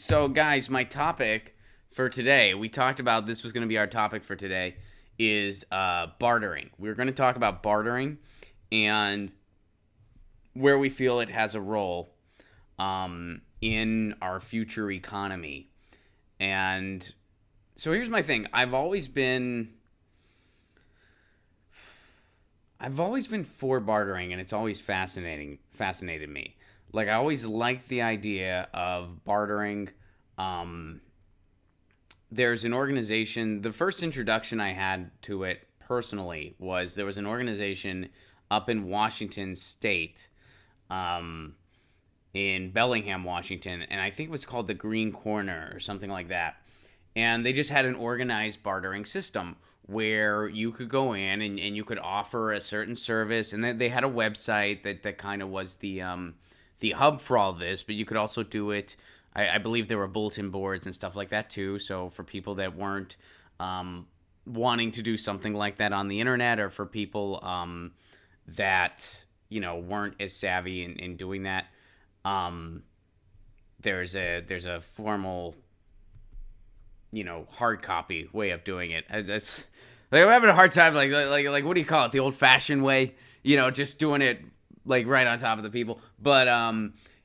So, guys, my topic for today, we talked about this was going to be our topic for today, is bartering. We're going to talk about bartering and where we feel it has a role in our future economy. And so here's my thing. I've always been for bartering, and it's always fascinated me. Like, I always liked the idea of bartering. There's an organization, the first introduction I had to it personally was there was an organization up in Washington State, in Bellingham, Washington, and I think it was called the Green Corner or something like that. And they just had an organized bartering system where you could go in and you could offer a certain service, and they had a website that kind of was the hub for all this, but you could also do it. I believe there were bulletin boards and stuff like that too. So for people that weren't wanting to do something like that on the internet, or for people that weren't as savvy in doing that, there's a formal hard copy way of doing it. It's like I'm having a hard time like what do you call it? The old fashioned way, just doing it like right on top of the people. But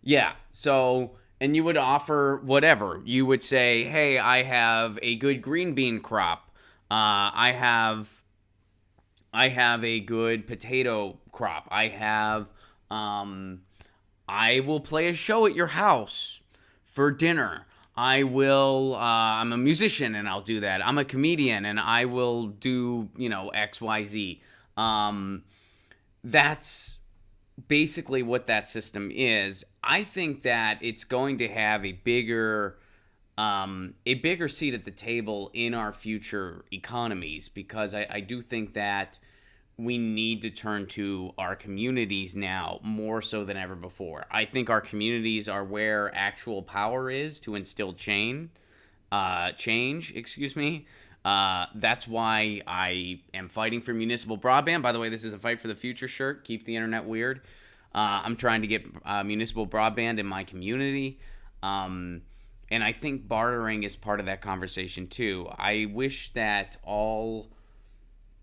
yeah, so, and you would offer whatever. You would say, hey, I have a good green bean crop. I have a good potato crop. I will play a show at your house for dinner. I'm a musician and I'll do that. I'm a comedian and I will do, X, Y, Z. That's basically what that system is. I think that it's going to have a bigger seat at the table in our future economies, because I do think that we need to turn to our communities now more so than ever before. I think our communities are where actual power is to instill change. That's why I am fighting for municipal broadband. By the way, this is a Fight for the Future shirt. Keep the internet weird. I'm trying to get municipal broadband in my community. And I think bartering is part of that conversation too. I wish that all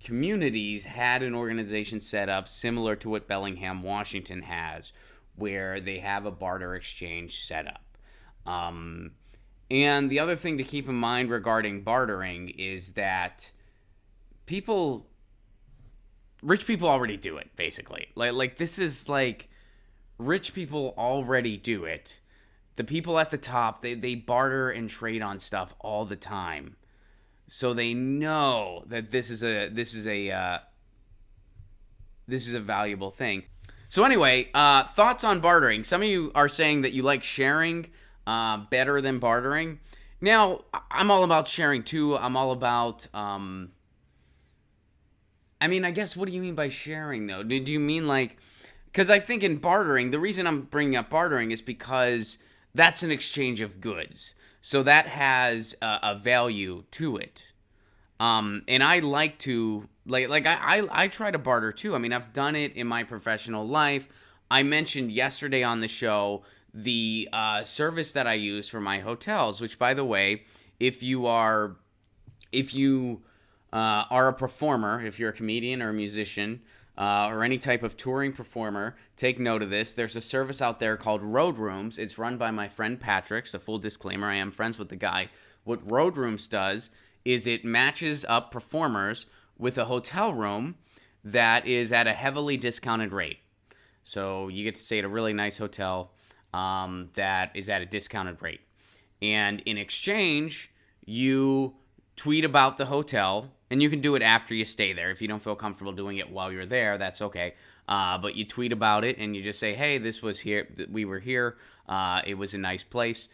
communities had an organization set up similar to what Bellingham, Washington has, where they have a barter exchange set up. And the other thing to keep in mind regarding bartering is that rich people already do it, basically. Like this is like, rich people already do it. The people at the top, they barter and trade on stuff all the time. So they know that this is a valuable thing. So anyway, thoughts on bartering. Some of you are saying that you like sharing better than bartering. Now, I'm all about sharing too. I'm all about, I guess, what do you mean by sharing though? Do you mean like, because I think in bartering, the reason I'm bringing up bartering is because that's an exchange of goods. So that has a value to it. And I like to, I try to barter too. I've done it in my professional life. I mentioned yesterday on the show the service that I use for my hotels, which, by the way, if you are a performer, if you're a comedian or a musician, or any type of touring performer, take note of this. There's a service out there called Road Rooms. It's run by my friend Patrick. So full disclaimer, I am friends with the guy. What Road Rooms does is it matches up performers with a hotel room that is at a heavily discounted rate. So you get to stay at a really nice hotel that is at a discounted rate. And in exchange, you tweet about the hotel, and you can do it after you stay there. If you don't feel comfortable doing it while you're there, that's okay. But you tweet about it, and you just say, hey, we were here. It was a nice place.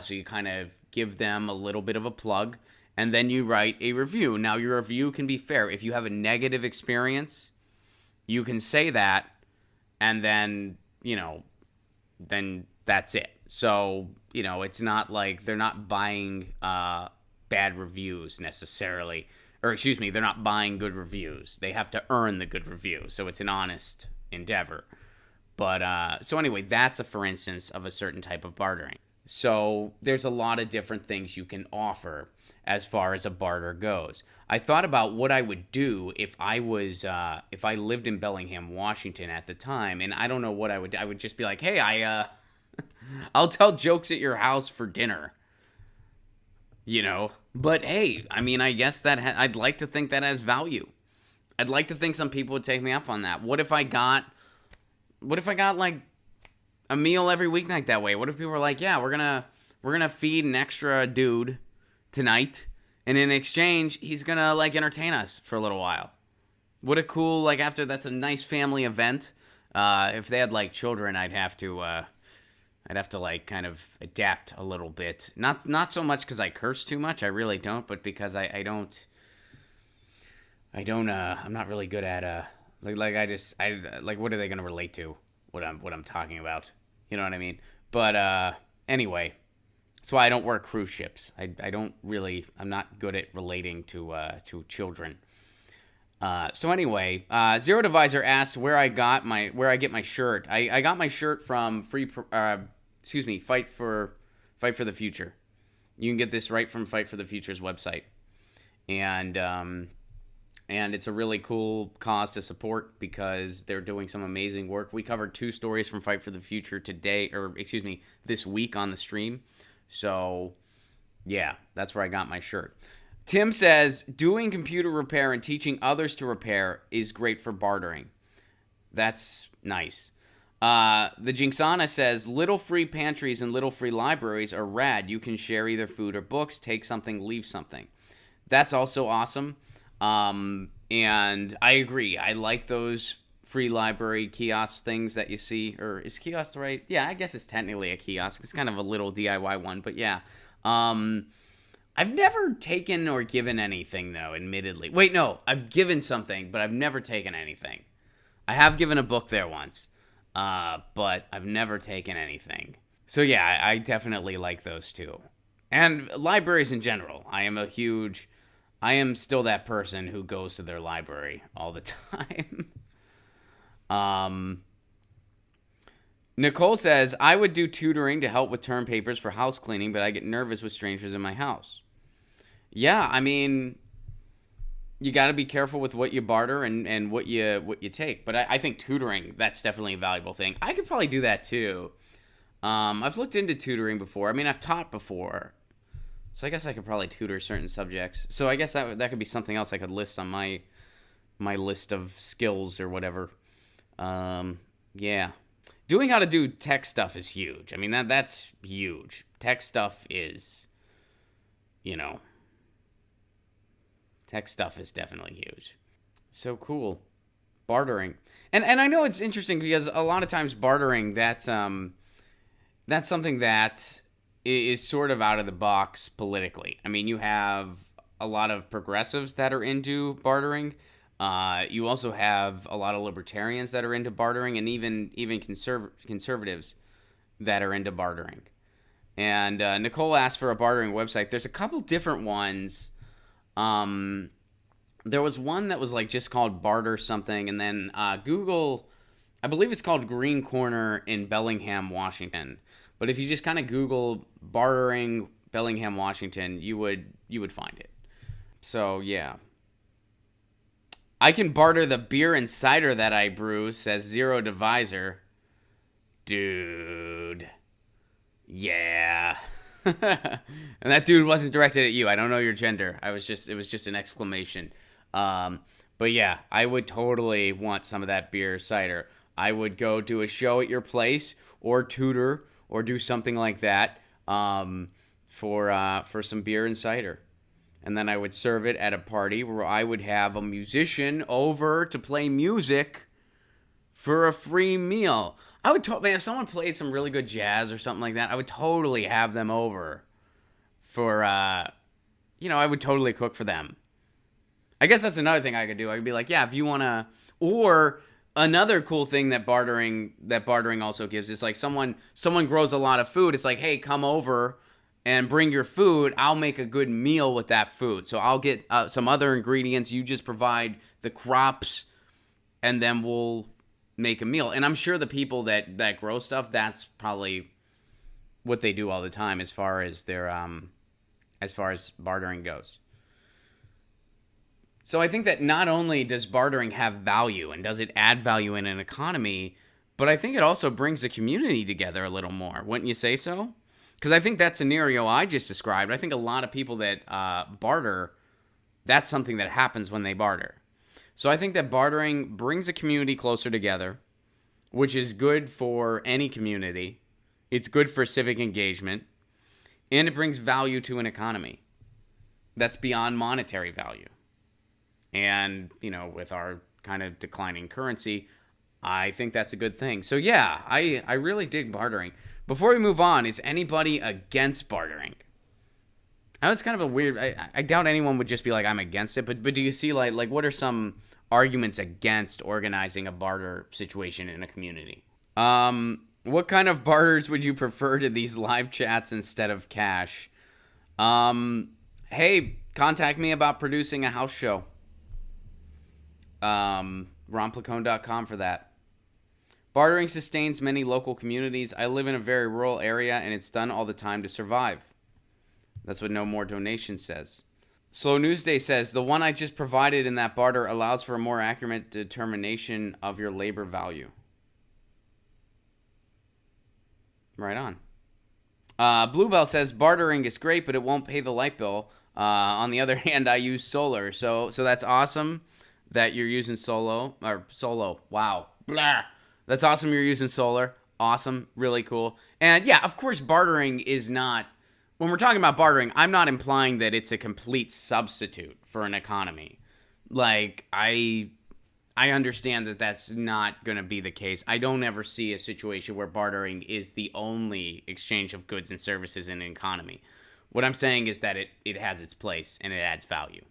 So you kind of give them a little bit of a plug, and then you write a review. Now, your review can be fair. If you have a negative experience, you can say that, and then, then that's it. So, it's not like they're not buying bad reviews necessarily. Or excuse me, they're not buying good reviews. They have to earn the good review. So it's an honest endeavor. But so anyway, that's a for instance of a certain type of bartering. So there's a lot of different things you can offer as far as a barter goes. I thought about what I would do if I lived in Bellingham, Washington at the time, and I don't know what I would do. I would just be like, hey, I'll tell jokes at your house for dinner, you know. But hey, I mean, I guess I'd like to think that has value. I'd like to think some people would take me up on that. What if I got like a meal every weeknight that way? What if people were like, yeah, we're gonna feed an extra dude tonight, and in exchange, he's gonna like entertain us for a little while. What a cool, like, after that's a nice family event. If they had like children, I'd have to like kind of adapt a little bit. Not so much because I curse too much. I really don't, but because I'm not really good at like what are they gonna relate to what I'm talking about? You know what I mean? But anyway, that's why I don't work cruise ships. I'm not good at relating to children. So anyway, Zero Divisor asks where I get my shirt. I got my shirt from Fight for the Future. You can get this right from Fight for the Future's website, and it's a really cool cause to support because they're doing some amazing work. We covered 2 stories from Fight for the Future this week on the stream. So yeah, that's where I got my shirt. Tim says, doing computer repair and teaching others to repair is great for bartering. That's nice. The Jinxana says, little free pantries and little free libraries are rad. You can share either food or books, take something, leave something. That's also awesome. And I agree. I like those free library kiosk things that you see. Or is kiosk right? Yeah, I guess it's technically a kiosk. It's kind of a little DIY one, but yeah. I've never taken or given anything, though, admittedly. Wait, no. I've given something, but I've never taken anything. I have given a book there once, but I've never taken anything. So, yeah, I definitely like those, too. And libraries in general. I am still that person who goes to their library all the time. Nicole says, I would do tutoring to help with term papers for house cleaning, but I get nervous with strangers in my house. Yeah, I mean, you got to be careful with what you barter and what you take. But I think tutoring, that's definitely a valuable thing. I could probably do that too. I've looked into tutoring before. I mean, I've taught before. So I guess I could probably tutor certain subjects. So I guess that could be something else I could list on my list of skills or whatever. Yeah. Doing how to do tech stuff is huge. I mean, that's huge. Tech stuff is, tech stuff is definitely huge. So cool. Bartering. And I know it's interesting because a lot of times bartering, that's something that is sort of out of the box politically. I mean, you have a lot of progressives that are into bartering. You also have a lot of libertarians that are into bartering, and even conservatives that are into bartering. And Nicole asked for a bartering website. There's a couple different ones. There was one that was like just called Barter something, and then Google, I believe it's called Green Corner in Bellingham, Washington. But if you just kind of Google bartering Bellingham, Washington, you would find it. So yeah. I can barter the beer and cider that I brew, says Zero Divisor. Dude. Yeah. And that dude wasn't directed at you. I don't know your gender. It was just an exclamation. But yeah, I would totally want some of that beer or cider. I would go do a show at your place or tutor or do something like that for some beer and cider. And then I would serve it at a party where I would have a musician over to play music for a free meal. I would if someone played some really good jazz or something like that, I would totally have them over for, I would totally cook for them. I guess that's another thing I could do. I could be like, yeah, if you want to, or another cool thing that bartering also gives is like someone grows a lot of food. It's like, hey, come over and bring your food. I'll make a good meal with that food. So I'll get some other ingredients. You just provide the crops, and then we'll make a meal. And I'm sure the people that grow stuff, that's probably what they do all the time as far as their as far as bartering goes. So I think that not only does bartering have value and does it add value in an economy, but I think it also brings the community together a little more. Wouldn't you say so? Because I think that scenario I just described, I think a lot of people that barter, that's something that happens when they barter. So I think that bartering brings a community closer together, which is good for any community. It's good for civic engagement, and it brings value to an economy that's beyond monetary value. And, you know, with our kind of declining currency, I think that's a good thing. So, yeah, I really dig bartering. Before we move on, is anybody against bartering? That was kind of a weird... I doubt anyone would just be like, I'm against it. But do you see, like what are some arguments against organizing a barter situation in a community? What kind of barters would you prefer to these live chats instead of cash? Hey, contact me about producing a house show. RonPlacone.com for that. Bartering sustains many local communities. I live in a very rural area, and it's done all the time to survive. That's what No More Donation says. Slow News Day says, the one I just provided in that barter allows for a more accurate determination of your labor value. Right on. Bluebell says, bartering is great, but it won't pay the light bill. On the other hand, I use solar. So that's awesome that you're using solo. Wow. Blah. That's awesome you're using solar. Awesome. Really cool. And yeah, of course, bartering is not... When we're talking about bartering, I'm not implying that it's a complete substitute for an economy. Like, I understand that that's not going to be the case. I don't ever see a situation where bartering is the only exchange of goods and services in an economy. What I'm saying is that it has its place and it adds value.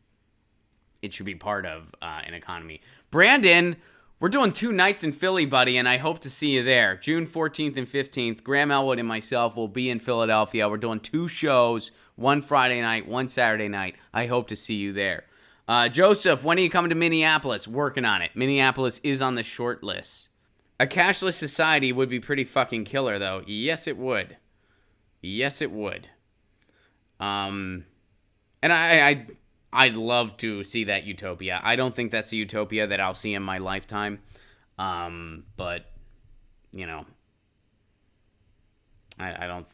It should be part of an economy. Brandon, we're doing 2 nights in Philly, buddy, and I hope to see you there. June 14th and 15th, Graham Elwood and myself will be in Philadelphia. We're doing 2 shows, one Friday night, one Saturday night. I hope to see you there. Joseph, when are you coming to Minneapolis? Working on it. Minneapolis is on the short list. A cashless society would be pretty fucking killer, though. Yes, it would. Yes, it would. And I'd love to see that utopia. I don't think that's a utopia that I'll see in my lifetime. But, you know, I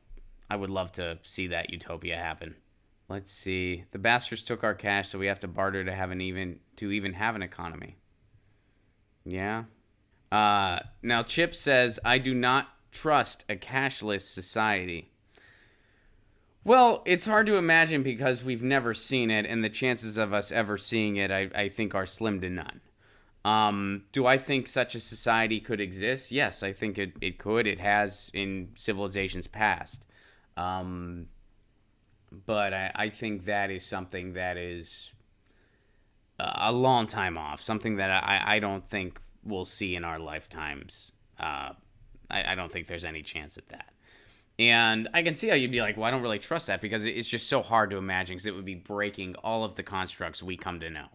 would love to see that utopia happen. Let's see. The bastards took our cash, so we have to barter to even have an economy. Yeah. Now Chip says, I do not trust a cashless society. Well, it's hard to imagine because we've never seen it, and the chances of us ever seeing it, I think, are slim to none. Do I think such a society could exist? Yes, I think it could. It has in civilizations past. But I think that is something that is a long time off, something that I don't think we'll see in our lifetimes. I don't think there's any chance at that. And I can see how you'd be like, well, I don't really trust that because it's just so hard to imagine because it would be breaking all of the constructs we come to know.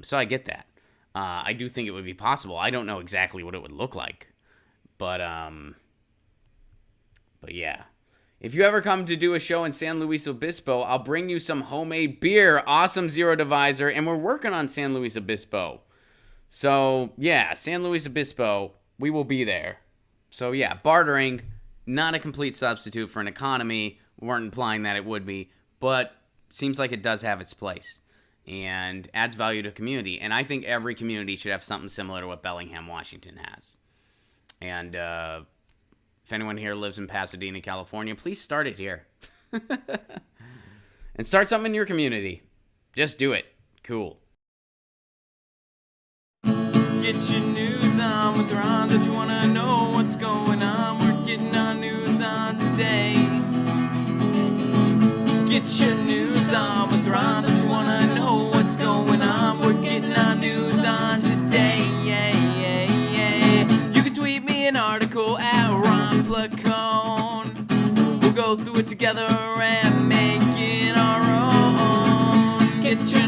So I get that. I do think it would be possible. I don't know exactly what it would look like. But yeah. If you ever come to do a show in San Luis Obispo, I'll bring you some homemade beer. Awesome Zero Divisor. And we're working on San Luis Obispo. So, yeah, San Luis Obispo, we will be there. So, yeah, bartering, not a complete substitute for an economy. We weren't implying that it would be, but seems like it does have its place and adds value to community. And I think every community should have something similar to what Bellingham, Washington has. And if anyone here lives in Pasadena, California, please start it here. And start something in your community. Just do it. Cool. Get your news on with Ron. Don't you want to know what's going on? We're getting our news on today. Get your news on with Ron. Don't you want to know what's going on? We're getting our news on today. Yeah, yeah, yeah. You can tweet me an article at Ron Placone. We'll go through it together and make it our own. Get your